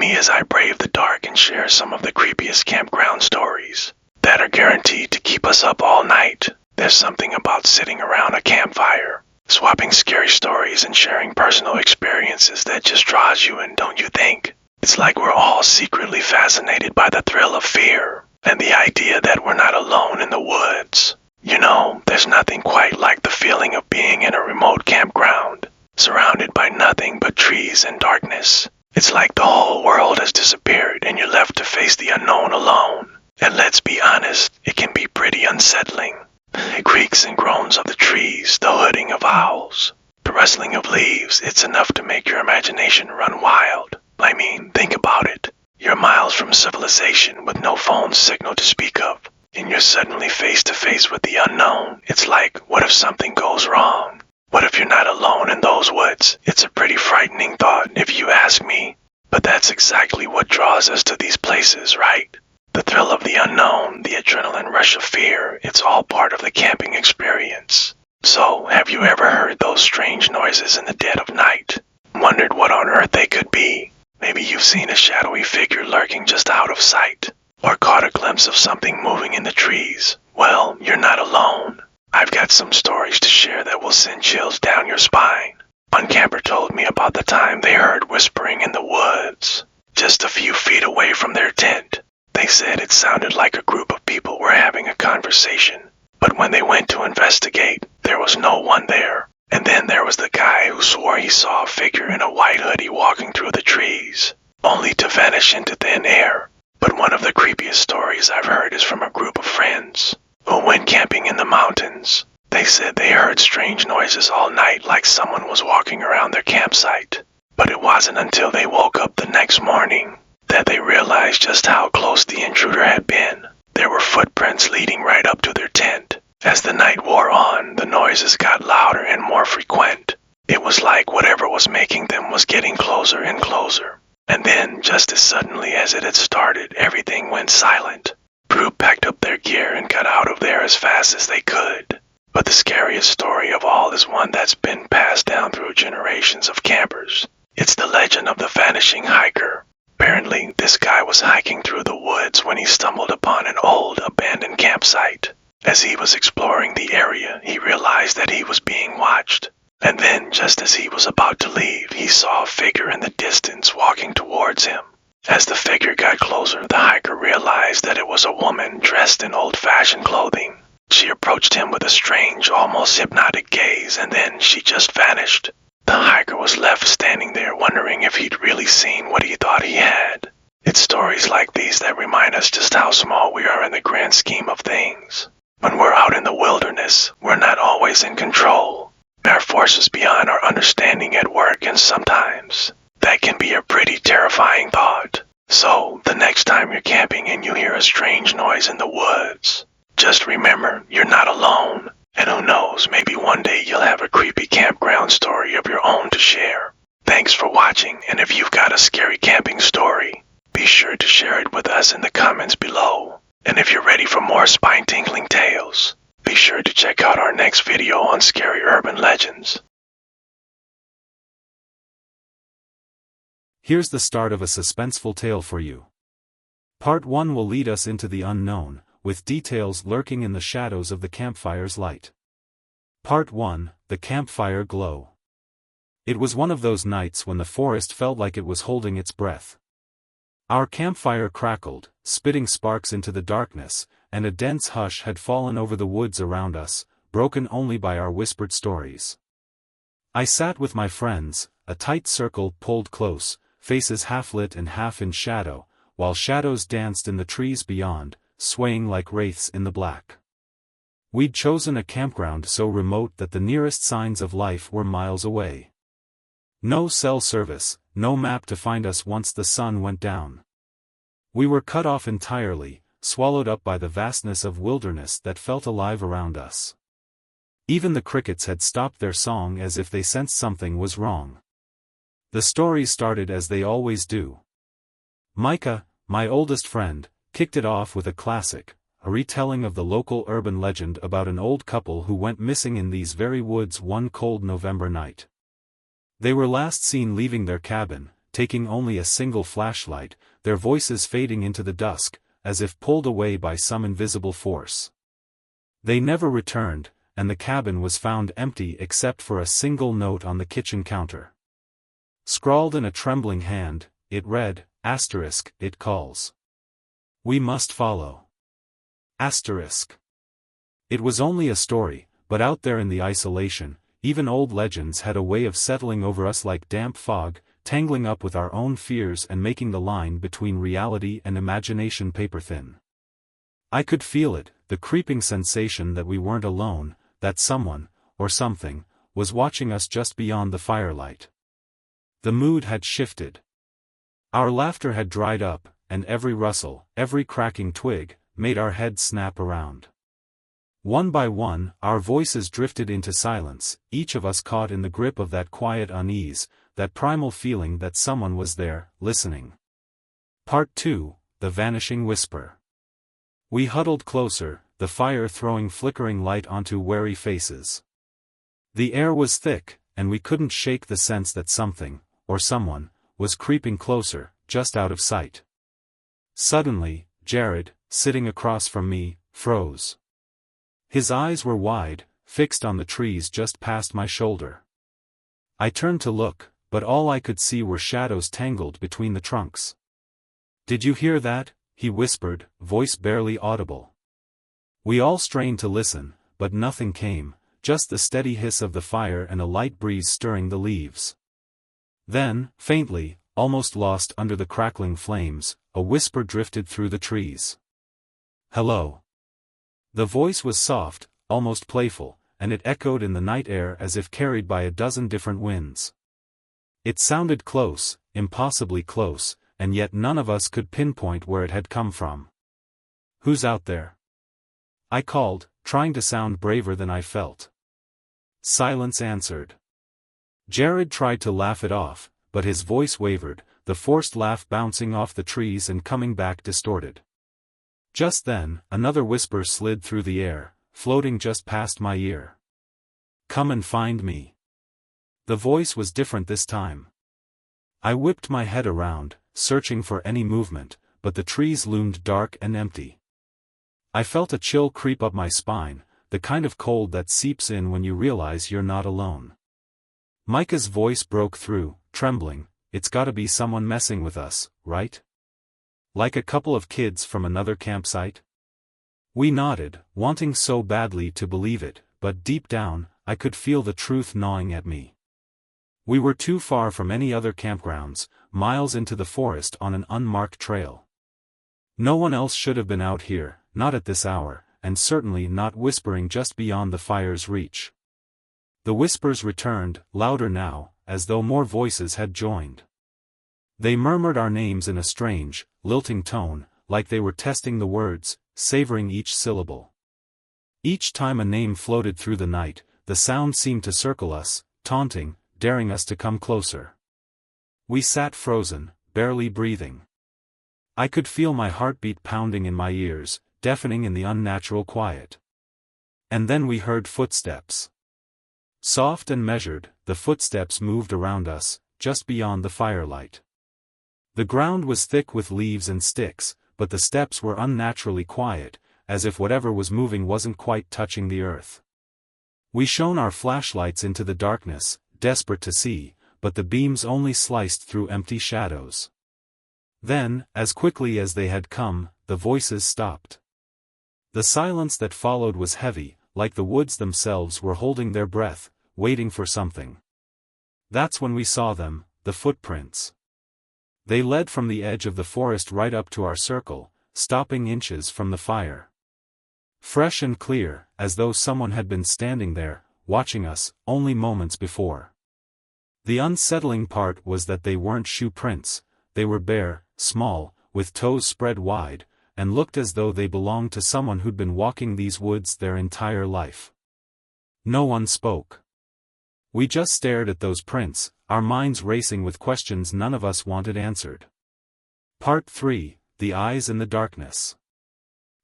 me as I brave the dark and share some of the creepiest campground stories that are guaranteed to keep us up all night. There's something about sitting around a campfire, swapping scary stories and sharing personal experiences that just draws you in, don't you think? It's like we're all secretly fascinated by the thrill of fear and the idea that we're not alone in the woods. You know, there's nothing quite like the feeling of being in a remote campground, surrounded by nothing but trees and darkness. It's like the whole world has disappeared and you're left to face the unknown alone. And let's be honest, it can be pretty unsettling. The creaks and groans of the trees, the hooting of owls, the rustling of leaves, it's enough to make your imagination run wild. I mean, think about it. You're miles from civilization with no phone signal to speak of, and you're suddenly face to face with the unknown. It's like, what if something goes wrong? What if you're not alone in those woods? It's a pretty frightening thought, if you ask me. But that's exactly what draws us to these places, right? The thrill of the unknown, the adrenaline rush of fear, it's all part of the camping experience. So, have you ever heard those strange noises in the dead of night? Wondered what on earth they could be? Maybe you've seen a shadowy figure lurking just out of sight, or caught a glimpse of something moving in the trees. Well, you're not alone. I've got some stories to share that will send chills down your spine. One camper told me about the time they heard whispering in the woods, just a few feet away from their tent. They said it sounded like a group of people were having a conversation, but when they went to investigate, there was no one there. And then there was the guy who swore he saw a figure in a white hoodie walking through the trees, only to vanish into thin air. But one of the creepiest stories I've heard is from a group of friends who went camping in the mountains. They said they heard strange noises all night like someone was walking around their campsite. But it wasn't until they woke up the next morning that they realized just how close the intruder had been. There were footprints leading right up to their tent. As the night wore on, the noises got louder and more frequent. It was like whatever was making them was getting closer and closer. And then, just as suddenly as it had started, everything went silent. Group packed up their gear and got out of there as fast as they could. But the scariest story of all is one that's been passed down through generations of campers. It's the legend of the vanishing hiker. Apparently, this guy was hiking through the woods when he stumbled upon an old, abandoned campsite. As he was exploring the area, he realized that he was being watched. And then, just as he was about to leave, he saw a figure in the distance walking towards him. As the figure got closer, the hiker realized that it was a woman dressed in old-fashioned clothing. She approached him with a strange, almost hypnotic gaze, and then she just vanished. The hiker was left standing there wondering if he'd really seen what he thought he had. It's stories like these that remind us just how small we are in the grand scheme of things. When we're out in the wilderness, we're not always in control. There are forces beyond our understanding at work, and sometimes that can be a pretty terrifying thought. So, the next time you're camping and you hear a strange noise in the woods, just remember you're not alone. And who knows, maybe one day you'll have a creepy campground story of your own to share. Thanks for watching, and if you've got a scary camping story, be sure to share it with us in the comments below. And if you're ready for more spine-tingling tales, be sure to check out our next video on scary urban legends. Here's the start of a suspenseful tale for you. Part 1 will lead us into the unknown, with details lurking in the shadows of the campfire's light. Part 1, The Campfire Glow. It was one of those nights when the forest felt like it was holding its breath. Our campfire crackled, spitting sparks into the darkness, and a dense hush had fallen over the woods around us, broken only by our whispered stories. I sat with my friends, a tight circle pulled close, faces half lit and half in shadow, while shadows danced in the trees beyond, swaying like wraiths in the black. We'd chosen a campground so remote that the nearest signs of life were miles away. No cell service, no map to find us once the sun went down. We were cut off entirely, swallowed up by the vastness of wilderness that felt alive around us. Even the crickets had stopped their song as if they sensed something was wrong. The stories started as they always do. Micah, my oldest friend, kicked it off with a classic, a retelling of the local urban legend about an old couple who went missing in these very woods one cold November night. They were last seen leaving their cabin, taking only a single flashlight, their voices fading into the dusk, as if pulled away by some invisible force. They never returned, and the cabin was found empty except for a single note on the kitchen counter. Scrawled in a trembling hand, it read, *, it calls. We must follow. *. It was only a story, but out there in the isolation, even old legends had a way of settling over us like damp fog, tangling up with our own fears and making the line between reality and imagination paper-thin. I could feel it, the creeping sensation that we weren't alone, that someone, or something, was watching us just beyond the firelight. The mood had shifted. Our laughter had dried up, and every rustle, every cracking twig, made our heads snap around. One by one, our voices drifted into silence, each of us caught in the grip of that quiet unease, that primal feeling that someone was there, listening. Part 2, The Vanishing Whisper. We huddled closer, the fire throwing flickering light onto wary faces. The air was thick, and we couldn't shake the sense that something, or someone, was creeping closer, just out of sight. Suddenly, Jared, sitting across from me, froze. His eyes were wide, fixed on the trees just past my shoulder. I turned to look, but all I could see were shadows tangled between the trunks. "Did you hear that?" he whispered, voice barely audible. We all strained to listen, but nothing came, just the steady hiss of the fire and a light breeze stirring the leaves. Then, faintly, almost lost under the crackling flames, a whisper drifted through the trees. "Hello." The voice was soft, almost playful, and it echoed in the night air as if carried by a dozen different winds. It sounded close, impossibly close, and yet none of us could pinpoint where it had come from. "Who's out there?" I called, trying to sound braver than I felt. Silence answered. Jared tried to laugh it off, but his voice wavered, the forced laugh bouncing off the trees and coming back distorted. Just then, another whisper slid through the air, floating just past my ear. "Come and find me." The voice was different this time. I whipped my head around, searching for any movement, but the trees loomed dark and empty. I felt a chill creep up my spine, the kind of cold that seeps in when you realize you're not alone. Micah's voice broke through, trembling, "It's gotta be someone messing with us, right? Like a couple of kids from another campsite?" We nodded, wanting so badly to believe it, but deep down, I could feel the truth gnawing at me. We were too far from any other campgrounds, miles into the forest on an unmarked trail. No one else should have been out here, not at this hour, and certainly not whispering just beyond the fire's reach. The whispers returned, louder now, as though more voices had joined. They murmured our names in a strange, lilting tone, like they were testing the words, savoring each syllable. Each time a name floated through the night, the sound seemed to circle us, taunting, daring us to come closer. We sat frozen, barely breathing. I could feel my heartbeat pounding in my ears, deafening in the unnatural quiet. And then we heard footsteps. Soft and measured, the footsteps moved around us, just beyond the firelight. The ground was thick with leaves and sticks, but the steps were unnaturally quiet, as if whatever was moving wasn't quite touching the earth. We shone our flashlights into the darkness, desperate to see, but the beams only sliced through empty shadows. Then, as quickly as they had come, the voices stopped. The silence that followed was heavy, like the woods themselves were holding their breath, waiting for something. That's when we saw them, the footprints. They led from the edge of the forest right up to our circle, stopping inches from the fire. Fresh and clear, as though someone had been standing there, watching us, only moments before. The unsettling part was that they weren't shoe prints, they were bare, small, with toes spread wide, and looked as though they belonged to someone who'd been walking these woods their entire life. No one spoke. We just stared at those prints, our minds racing with questions none of us wanted answered. Part 3, The Eyes in the Darkness.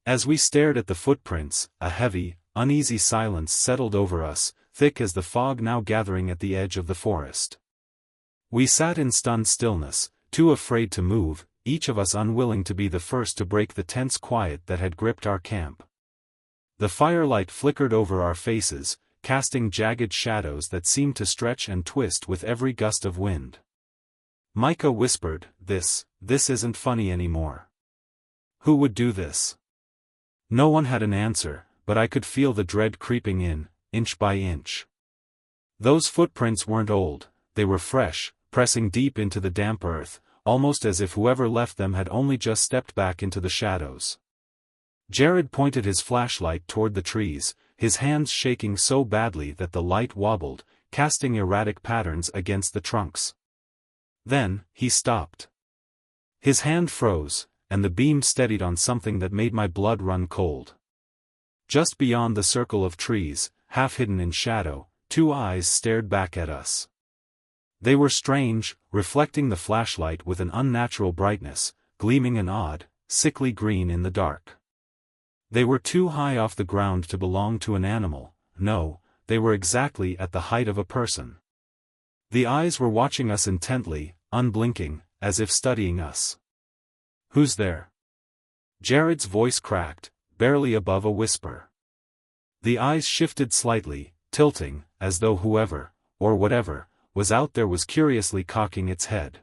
As we stared at the footprints, a heavy, uneasy silence settled over us, thick as the fog now gathering at the edge of the forest. We sat in stunned stillness, too afraid to move, each of us unwilling to be the first to break the tense quiet that had gripped our camp. The firelight flickered over our faces, casting jagged shadows that seemed to stretch and twist with every gust of wind. Micah whispered, This isn't funny anymore. Who would do this? No one had an answer, but I could feel the dread creeping in, inch by inch. Those footprints weren't old, they were fresh, pressing deep into the damp earth, almost as if whoever left them had only just stepped back into the shadows. Jared pointed his flashlight toward the trees, his hands shaking so badly that the light wobbled, casting erratic patterns against the trunks. Then, he stopped. His hand froze, and the beam steadied on something that made my blood run cold. Just beyond the circle of trees, half hidden in shadow, two eyes stared back at us. They were strange, reflecting the flashlight with an unnatural brightness, gleaming an odd, sickly green in the dark. They were too high off the ground to belong to an animal, no, they were exactly at the height of a person. The eyes were watching us intently, unblinking, as if studying us. Who's there? Jared's voice cracked, barely above a whisper. The eyes shifted slightly, tilting, as though whoever, or whatever, was out there was curiously cocking its head.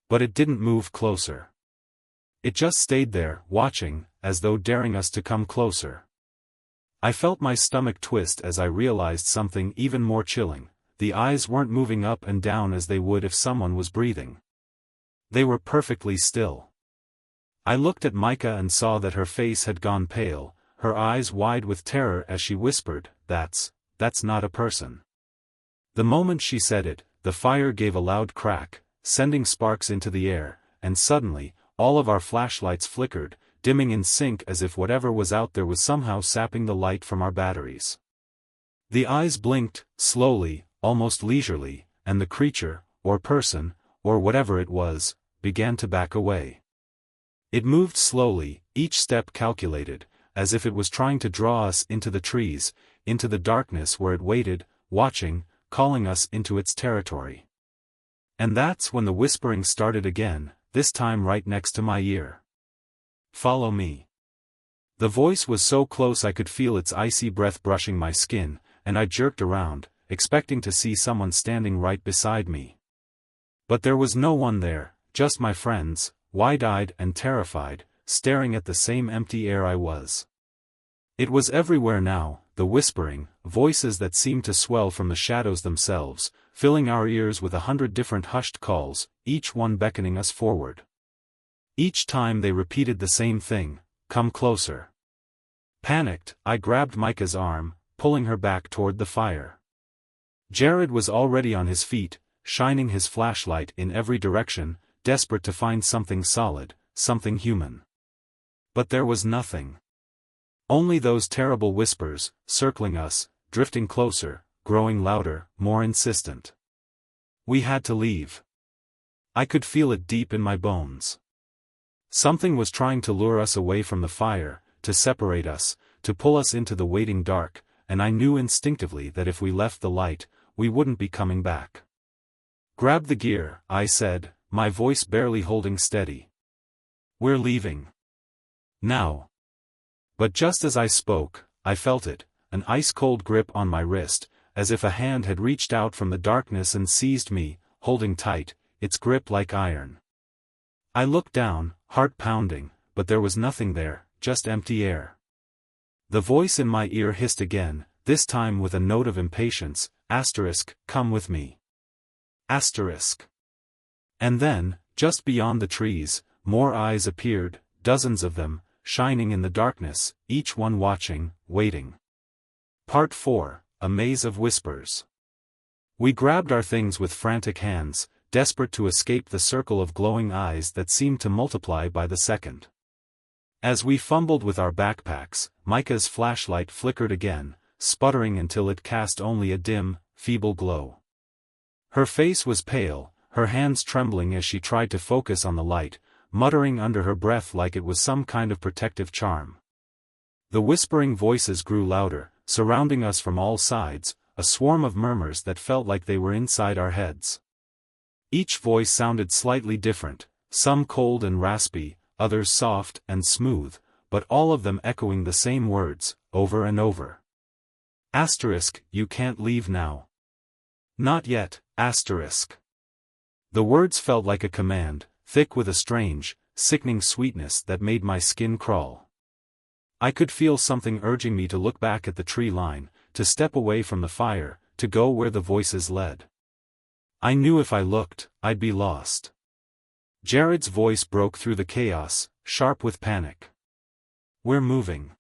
But it didn't move closer. It just stayed there, watching, as though daring us to come closer. I felt my stomach twist as I realized something even more chilling. The eyes weren't moving up and down as they would if someone was breathing. They were perfectly still. I looked at Micah and saw that her face had gone pale, her eyes wide with terror as she whispered, That's not a person. The moment she said it, the fire gave a loud crack, sending sparks into the air, and suddenly, all of our flashlights flickered, dimming in sync as if whatever was out there was somehow sapping the light from our batteries. The eyes blinked, slowly, almost leisurely, and the creature, or person, or whatever it was, began to back away. It moved slowly, each step calculated, as if it was trying to draw us into the trees, into the darkness where it waited, watching, calling us into its territory. And that's when the whispering started again, this time right next to my ear. Follow me. The voice was so close I could feel its icy breath brushing my skin, and I jerked around, expecting to see someone standing right beside me. But there was no one there, just my friends, wide-eyed and terrified, staring at the same empty air I was. It was everywhere now, the whispering, voices that seemed to swell from the shadows themselves, filling our ears with 100 different hushed calls, each one beckoning us forward. Each time they repeated the same thing, come closer. Panicked, I grabbed Micah's arm, pulling her back toward the fire. Jared was already on his feet, shining his flashlight in every direction, desperate to find something solid, something human. But there was nothing. Only those terrible whispers, circling us, drifting closer, growing louder, more insistent. We had to leave. I could feel it deep in my bones. Something was trying to lure us away from the fire, to separate us, to pull us into the waiting dark, and I knew instinctively that if we left the light, we wouldn't be coming back. Grab the gear, I said, my voice barely holding steady. We're leaving. Now. But just as I spoke, I felt it, an ice-cold grip on my wrist, as if a hand had reached out from the darkness and seized me, holding tight, its grip like iron. I looked down, heart pounding, but there was nothing there, just empty air. The voice in my ear hissed again, this time with a note of impatience, come with me. And then, just beyond the trees, more eyes appeared, dozens of them, shining in the darkness, each one watching, waiting. Part 4, A Maze of Whispers. We grabbed our things with frantic hands, desperate to escape the circle of glowing eyes that seemed to multiply by the second. As we fumbled with our backpacks, Micah's flashlight flickered again, sputtering until it cast only a dim, feeble glow. Her face was pale, her hands trembling as she tried to focus on the light, muttering under her breath like it was some kind of protective charm. The whispering voices grew louder, surrounding us from all sides, a swarm of murmurs that felt like they were inside our heads. Each voice sounded slightly different, some cold and raspy, others soft and smooth, but all of them echoing the same words, over and over. Asterisk, you can't leave now. Not yet, asterisk. The words felt like a command, thick with a strange, sickening sweetness that made my skin crawl. I could feel something urging me to look back at the tree line, to step away from the fire, to go where the voices led. I knew if I looked, I'd be lost. Jared's voice broke through the chaos, sharp with panic. We're moving.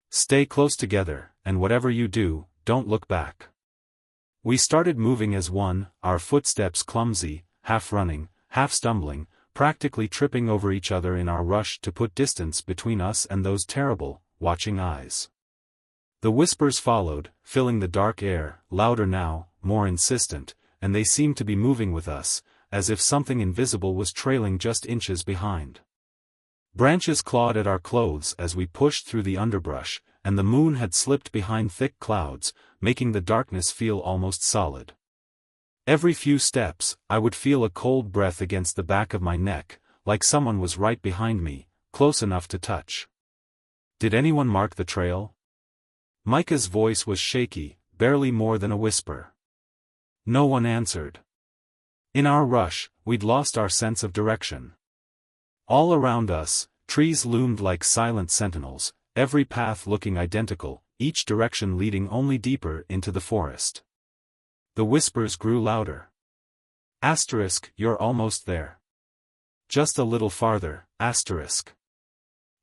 Stay close together, and whatever you do, don't look back. We started moving as one, our footsteps clumsy, half running, half stumbling, practically tripping over each other in our rush to put distance between us and those terrible, watching eyes. The whispers followed, filling the dark air, louder now, more insistent, and they seemed to be moving with us, as if something invisible was trailing just inches behind. Branches clawed at our clothes as we pushed through the underbrush, and the moon had slipped behind thick clouds, making the darkness feel almost solid. Every few steps, I would feel a cold breath against the back of my neck, like someone was right behind me, close enough to touch. Did anyone mark the trail? Micah's voice was shaky, barely more than a whisper. No one answered. In our rush, we'd lost our sense of direction. All around us, trees loomed like silent sentinels, every path looking identical, each direction leading only deeper into the forest. The whispers grew louder. Asterisk, you're almost there. Just a little farther, asterisk.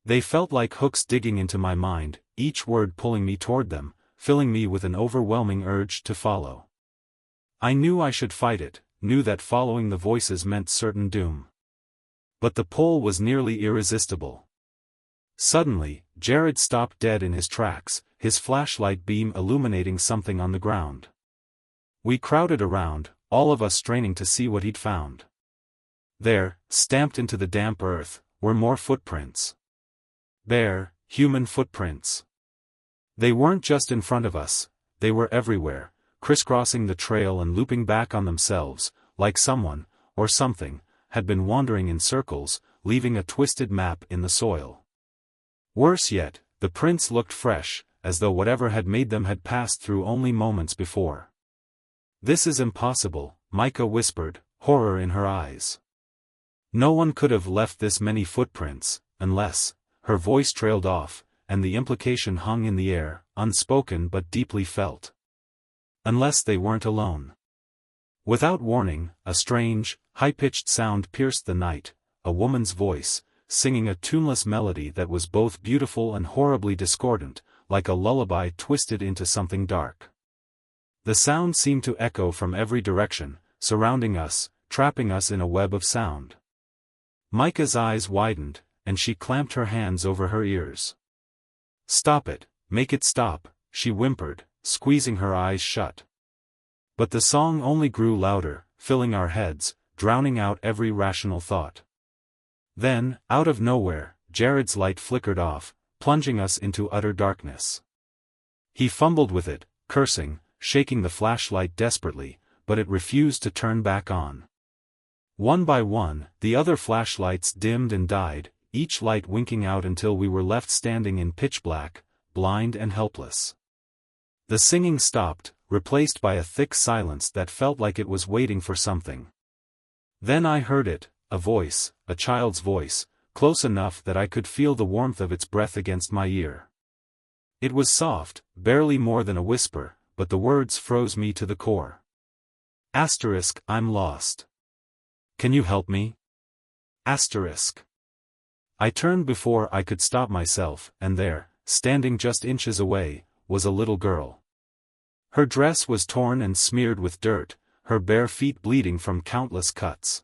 They felt like hooks digging into my mind, each word pulling me toward them, filling me with an overwhelming urge to follow. I knew I should fight it, knew that following the voices meant certain doom. But the pull was nearly irresistible. Suddenly, Jared stopped dead in his tracks, his flashlight beam illuminating something on the ground. We crowded around, all of us straining to see what he'd found. There, stamped into the damp earth, were more footprints. Bare, human footprints. They weren't just in front of us, they were everywhere, crisscrossing the trail and looping back on themselves, like someone, or something, had been wandering in circles, leaving a twisted map in the soil. Worse yet, the prints looked fresh, as though whatever had made them had passed through only moments before. This is impossible, Micah whispered, horror in her eyes. No one could have left this many footprints, unless, her voice trailed off, and the implication hung in the air, unspoken but deeply felt. Unless they weren't alone. Without warning, a strange, high-pitched sound pierced the night, a woman's voice, singing a tuneless melody that was both beautiful and horribly discordant, like a lullaby twisted into something dark. The sound seemed to echo from every direction, surrounding us, trapping us in a web of sound. Micah's eyes widened, and she clamped her hands over her ears. Stop it, make it stop, she whimpered, squeezing her eyes shut. But the song only grew louder, filling our heads, drowning out every rational thought. Then, out of nowhere, Jared's light flickered off, plunging us into utter darkness. He fumbled with it, cursing, shaking the flashlight desperately, but it refused to turn back on. One by one, the other flashlights dimmed and died, each light winking out until we were left standing in pitch black, blind and helpless. The singing stopped, replaced by a thick silence that felt like it was waiting for something. Then I heard it, a voice, a child's voice, close enough that I could feel the warmth of its breath against my ear. It was soft, barely more than a whisper, but the words froze me to the core. Asterisk, I'm lost. Can you help me? Asterisk. I turned before I could stop myself, and there, standing just inches away, was a little girl. Her dress was torn and smeared with dirt, her bare feet bleeding from countless cuts.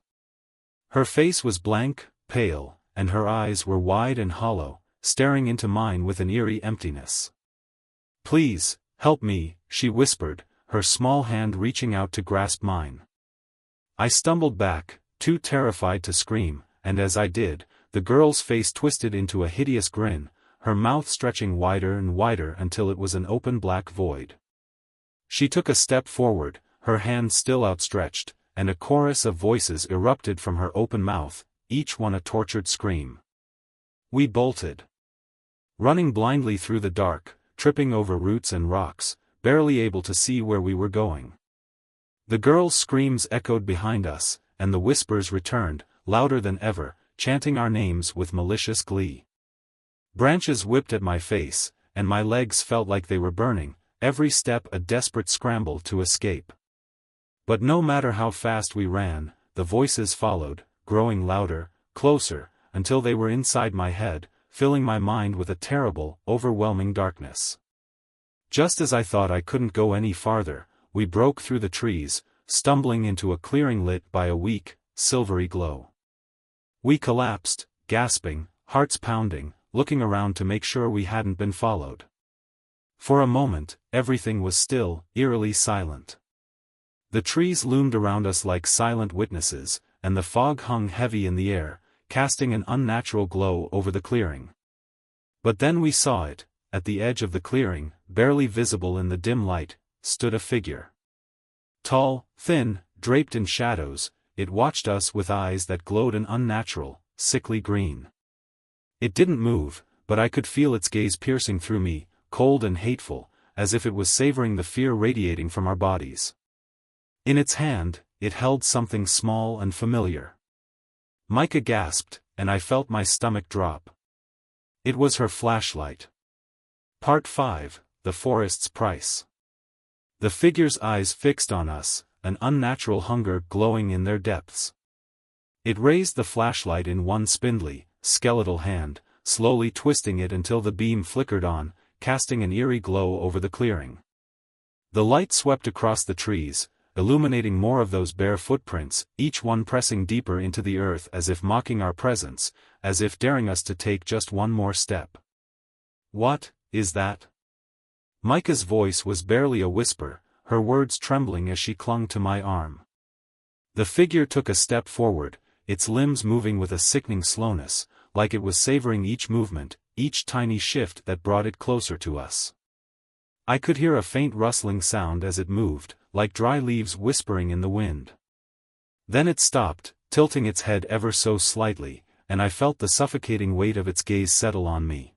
Her face was blank, pale, and her eyes were wide and hollow, staring into mine with an eerie emptiness. Please, help me, she whispered, her small hand reaching out to grasp mine. I stumbled back, too terrified to scream, and as I did, the girl's face twisted into a hideous grin, her mouth stretching wider and wider until it was an open black void. She took a step forward, her hand still outstretched, and a chorus of voices erupted from her open mouth, each one a tortured scream. We bolted. Running blindly through the dark, tripping over roots and rocks, barely able to see where we were going. The girls' screams echoed behind us, and the whispers returned, louder than ever, chanting our names with malicious glee. Branches whipped at my face, and my legs felt like they were burning, every step a desperate scramble to escape. But no matter how fast we ran, the voices followed, growing louder, closer, until they were inside my head, filling my mind with a terrible, overwhelming darkness. Just as I thought I couldn't go any farther, we broke through the trees, stumbling into a clearing lit by a weak, silvery glow. We collapsed, gasping, hearts pounding, looking around to make sure we hadn't been followed. For a moment, everything was still, eerily silent. The trees loomed around us like silent witnesses, and the fog hung heavy in the air, casting an unnatural glow over the clearing. But then we saw it. At the edge of the clearing, barely visible in the dim light, stood a figure. Tall, thin, draped in shadows, it watched us with eyes that glowed an unnatural, sickly green. It didn't move, but I could feel its gaze piercing through me, cold and hateful, as if it was savoring the fear radiating from our bodies. In its hand, it held something small and familiar. Micah gasped, and I felt my stomach drop. It was her flashlight. Part 5, The Forest's Price. The figure's eyes fixed on us, an unnatural hunger glowing in their depths. It raised the flashlight in one spindly, skeletal hand, slowly twisting it until the beam flickered on, casting an eerie glow over the clearing. The light swept across the trees, illuminating more of those bare footprints, each one pressing deeper into the earth as if mocking our presence, as if daring us to take just one more step. "What is that?" Micah's voice was barely a whisper, her words trembling as she clung to my arm. The figure took a step forward, its limbs moving with a sickening slowness, like it was savoring each movement, each tiny shift that brought it closer to us. I could hear a faint rustling sound as it moved, like dry leaves whispering in the wind. Then it stopped, tilting its head ever so slightly, and I felt the suffocating weight of its gaze settle on me.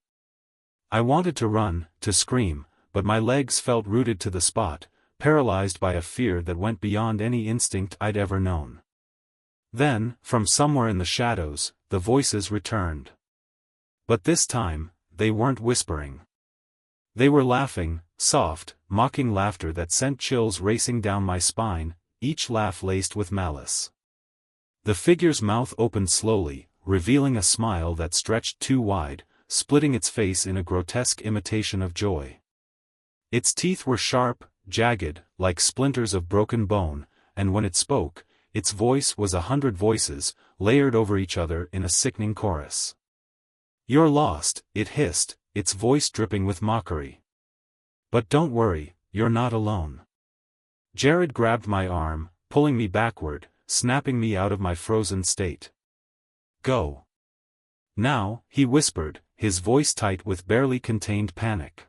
I wanted to run, to scream, but my legs felt rooted to the spot, paralyzed by a fear that went beyond any instinct I'd ever known. Then, from somewhere in the shadows, the voices returned. But this time, they weren't whispering. They were laughing, soft, mocking laughter that sent chills racing down my spine, each laugh laced with malice. The figure's mouth opened slowly, revealing a smile that stretched too wide, splitting its face in a grotesque imitation of joy. Its teeth were sharp, jagged, like splinters of broken bone, and when it spoke, its voice was 100 voices, layered over each other in a sickening chorus. "You're lost," it hissed, its voice dripping with mockery. "But don't worry, you're not alone." Jared grabbed my arm, pulling me backward, snapping me out of my frozen state. "Go. Now," he whispered, his voice tight with barely contained panic.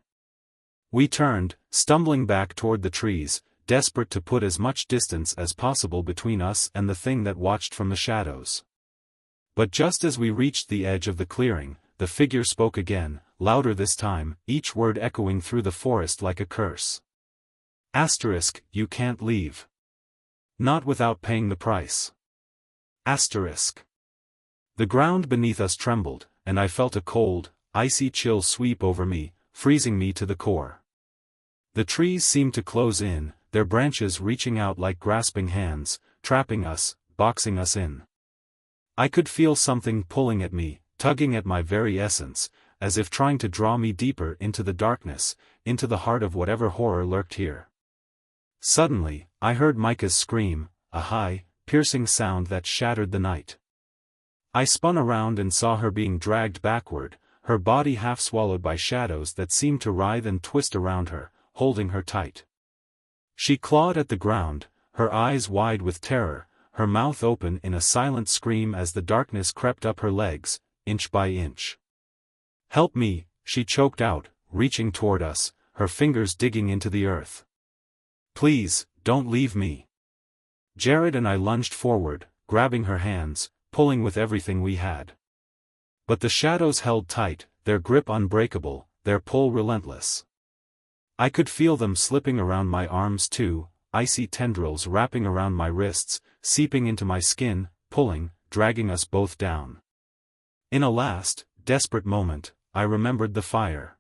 We turned, stumbling back toward the trees, desperate to put as much distance as possible between us and the thing that watched from the shadows. But just as we reached the edge of the clearing, the figure spoke again, louder this time, each word echoing through the forest like a curse. Asterisk, "You can't leave. Not without paying the price." Asterisk. The ground beneath us trembled, and I felt a cold, icy chill sweep over me, freezing me to the core. The trees seemed to close in, their branches reaching out like grasping hands, trapping us, boxing us in. I could feel something pulling at me, tugging at my very essence, as if trying to draw me deeper into the darkness, into the heart of whatever horror lurked here. Suddenly, I heard Micah's scream, a high, piercing sound that shattered the night. I spun around and saw her being dragged backward, her body half swallowed by shadows that seemed to writhe and twist around her, holding her tight. She clawed at the ground, her eyes wide with terror, her mouth open in a silent scream as the darkness crept up her legs, inch by inch. "Help me," she choked out, reaching toward us, her fingers digging into the earth. "Please, don't leave me." Jared and I lunged forward, grabbing her hands, pulling with everything we had. But the shadows held tight, their grip unbreakable, their pull relentless. I could feel them slipping around my arms too, icy tendrils wrapping around my wrists, seeping into my skin, pulling, dragging us both down. In a last, desperate moment, I remembered the fire.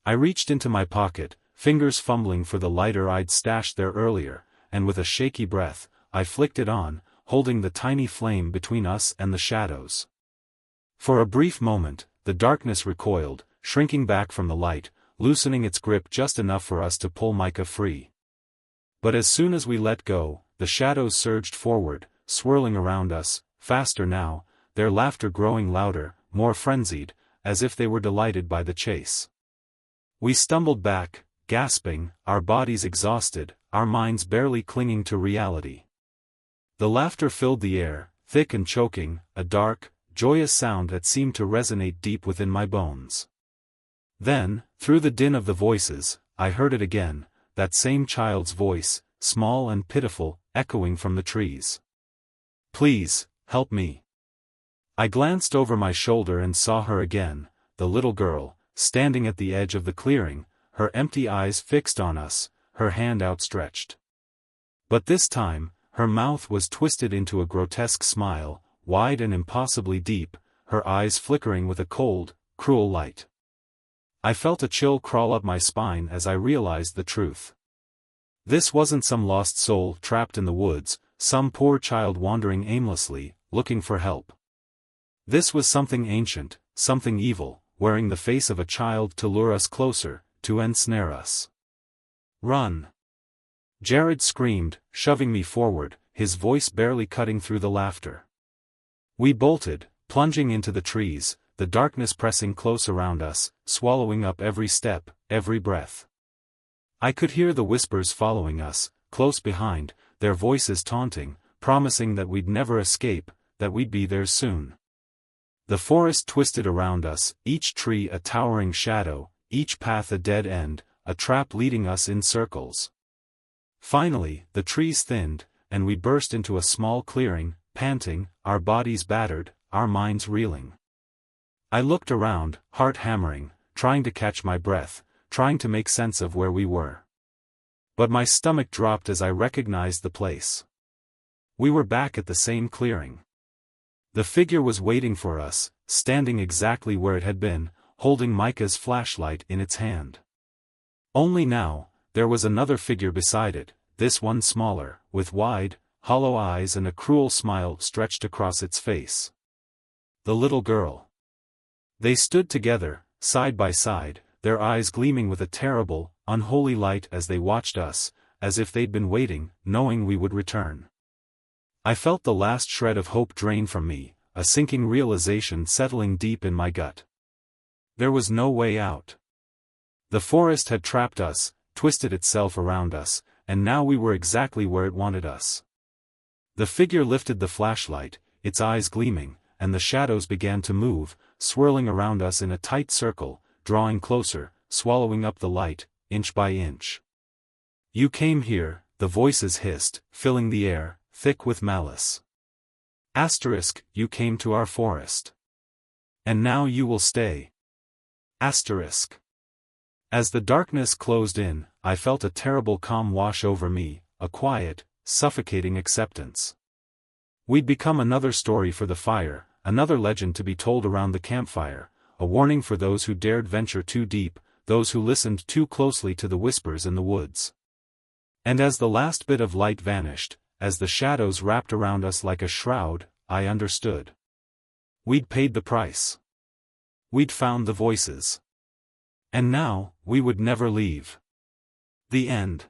I reached into my pocket, fingers fumbling for the lighter I'd stashed there earlier, and with a shaky breath, I flicked it on, holding the tiny flame between us and the shadows. For a brief moment, the darkness recoiled, shrinking back from the light, loosening its grip just enough for us to pull Micah free. But as soon as we let go, the shadows surged forward, swirling around us, faster now, their laughter growing louder, more frenzied, as if they were delighted by the chase. We stumbled back, gasping, our bodies exhausted, our minds barely clinging to reality. The laughter filled the air, thick and choking, a dark, joyous sound that seemed to resonate deep within my bones. Then, through the din of the voices, I heard it again, that same child's voice, small and pitiful, echoing from the trees. "Please, help me." I glanced over my shoulder and saw her again, the little girl, standing at the edge of the clearing, her empty eyes fixed on us, her hand outstretched. But this time, her mouth was twisted into a grotesque smile, wide and impossibly deep, her eyes flickering with a cold, cruel light. I felt a chill crawl up my spine as I realized the truth. This wasn't some lost soul trapped in the woods, some poor child wandering aimlessly, looking for help. This was something ancient, something evil, wearing the face of a child to lure us closer, to ensnare us. "Run!" Jared screamed, shoving me forward, his voice barely cutting through the laughter. We bolted, plunging into the trees, the darkness pressing close around us, swallowing up every step, every breath. I could hear the whispers following us, close behind, their voices taunting, promising that we'd never escape, that we'd be there soon. The forest twisted around us, each tree a towering shadow, each path a dead end, a trap leading us in circles. Finally, the trees thinned, and we burst into a small clearing, panting, our bodies battered, our minds reeling. I looked around, heart hammering, trying to catch my breath, trying to make sense of where we were. But my stomach dropped as I recognized the place. We were back at the same clearing. The figure was waiting for us, standing exactly where it had been, holding Micah's flashlight in its hand. Only now, there was another figure beside it, this one smaller, with wide, hollow eyes and a cruel smile stretched across its face. The little girl. They stood together, side by side, their eyes gleaming with a terrible, unholy light as they watched us, as if they'd been waiting, knowing we would return. I felt the last shred of hope drain from me, a sinking realization settling deep in my gut. There was no way out. The forest had trapped us, twisted itself around us, and now we were exactly where it wanted us. The figure lifted the flashlight, its eyes gleaming, and the shadows began to move, swirling around us in a tight circle, drawing closer, swallowing up the light, inch by inch. "You came here," the voices hissed, filling the air, thick with malice. Asterisk, "You came to our forest. And now you will stay." Asterisk. As the darkness closed in, I felt a terrible calm wash over me, a quiet, suffocating acceptance. We'd become another story for the fire, another legend to be told around the campfire, a warning for those who dared venture too deep, those who listened too closely to the whispers in the woods. And as the last bit of light vanished, as the shadows wrapped around us like a shroud, I understood. We'd paid the price. We'd found the voices. And now, we would never leave. The end.